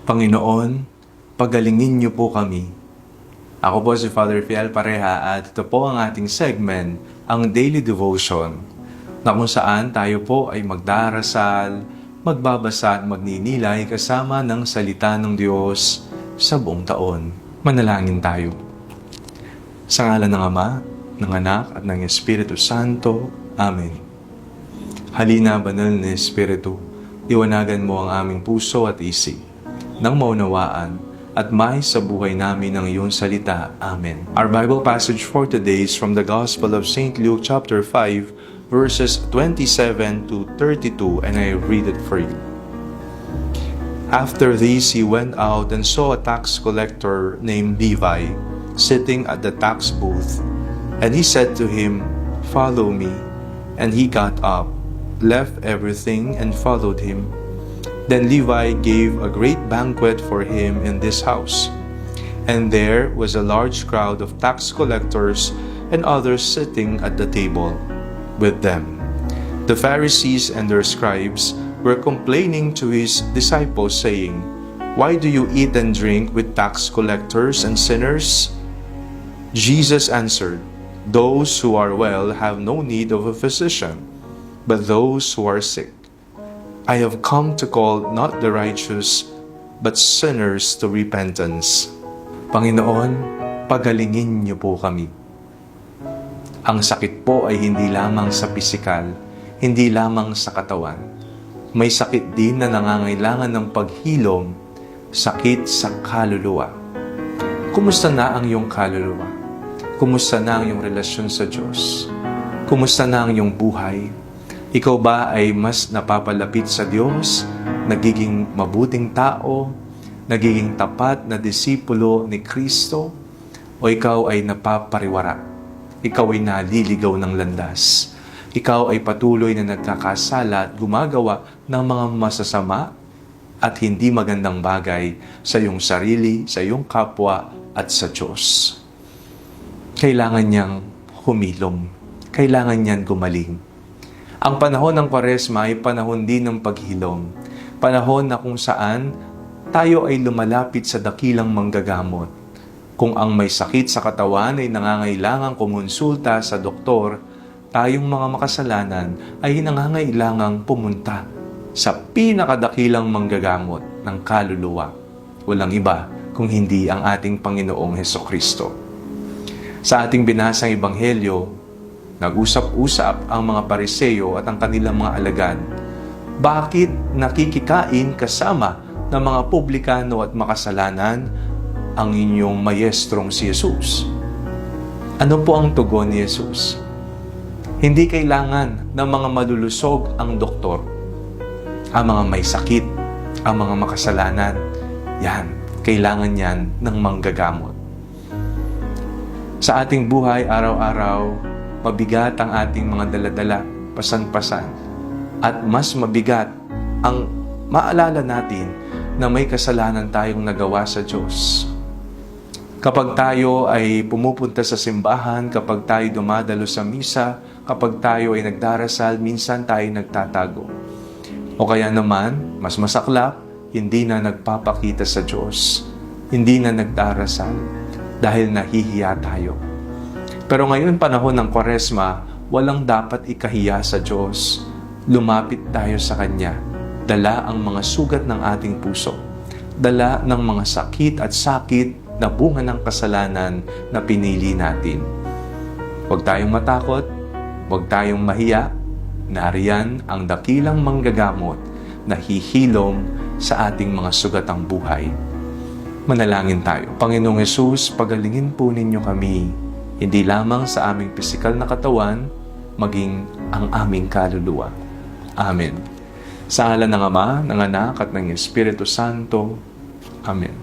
Panginoon, pagalingin niyo po kami. Ako po si Father Fiel Pareha at ito po ang ating segment, ang Daily Devotion, na kung saan tayo po ay magdarasal, magbabasa at magninilay kasama ng salita ng Diyos sa buong taon. Manalangin tayo. Sa ngalan ng Ama, ng Anak at ng Espiritu Santo. Amen. Halina, banal na Espiritu, liwanagan mo ang aming puso at isip nang maunawaan at may sa buhay namin ng iyong salita. Amen. Our Bible passage for today is from the Gospel of St. Luke chapter 5, verses 27 to 32, and I read it for you. After this, he went out and saw a tax collector named Levi sitting at the tax booth, and he said to him, "Follow me." And he got up, left everything, and followed him. Then Levi gave a great banquet for him in this house. And there was a large crowd of tax collectors and others sitting at the table with them. The Pharisees and their scribes were complaining to his disciples, saying, "Why do you eat and drink with tax collectors and sinners?" Jesus answered, "Those who are well have no need of a physician, but those who are sick. I have come to call not the righteous, but sinners to repentance." Panginoon, pagalingin niyo po kami. Ang sakit po ay hindi lamang sa pisikal, hindi lamang sa katawan. May sakit din na nangangailangan ng paghilom, sakit sa kaluluwa. Kumusta na ang iyong kaluluwa? Kumusta na ang iyong relasyon sa Diyos? Kumusta na ang iyong buhay? Ikaw ba ay mas napapalapit sa Diyos, nagiging mabuting tao, nagiging tapat na disipulo ni Kristo, o ikaw ay napapariwara? Ikaw ay naliligaw ng landas. Ikaw ay patuloy na nagkakasala at gumagawa ng mga masasama at hindi magandang bagay sa iyong sarili, sa iyong kapwa at sa Diyos. Kailangan niyang humilom. Kailangan niyang gumaling. Ang panahon ng Kwaresma ay panahon din ng paghilom. Panahon na kung saan tayo ay lumalapit sa dakilang manggagamot. Kung ang may sakit sa katawan ay nangangailangang kumonsulta sa doktor, tayong mga makasalanan ay nangangailangang pumunta sa pinakadakilang manggagamot ng kaluluwa. Walang iba kung hindi ang ating Panginoong Hesukristo. Sa ating binasang Ebanghelyo, nag-usap-usap ang mga Pariseo at ang kanilang mga alagad. Bakit nakikikain kasama ng mga publikano at makasalanan ang inyong mayestrong si Jesus? Ano po ang tugon ni Jesus? Hindi kailangan ng mga malulusog ang doktor. Ang mga may sakit, ang mga makasalanan, yan, kailangan yan ng manggagamot. Sa ating buhay araw-araw, mabigat ang ating mga daladala, pasan-pasan. At mas mabigat ang maalala natin na may kasalanan tayong nagawa sa Diyos. Kapag tayo ay pumupunta sa simbahan, kapag tayo dumadalo sa misa, kapag tayo ay nagdarasal, minsan tayo nagtatago. O kaya naman, mas masaklap, hindi na nagpapakita sa Diyos. Hindi na nagdarasal dahil nahihiya tayo. Pero ngayon, panahon ng Kwaresma, walang dapat ikahiya sa Diyos. Lumapit tayo sa Kanya. Dala ang mga sugat ng ating puso. Dala ng mga sakit at sakit na bunga ng kasalanan na pinili natin. Huwag tayong matakot. Huwag tayong mahiya. Nariyan ang dakilang manggagamot na hihilom sa ating mga sugatang buhay. Manalangin tayo. Panginoong Hesus, pagalingin po ninyo kami, hindi lamang sa aming pisikal na katawan, maging ang aming kaluluwa. Amen. Sa ngalan ng Ama, ng Anak at ng Espiritu Santo. Amen.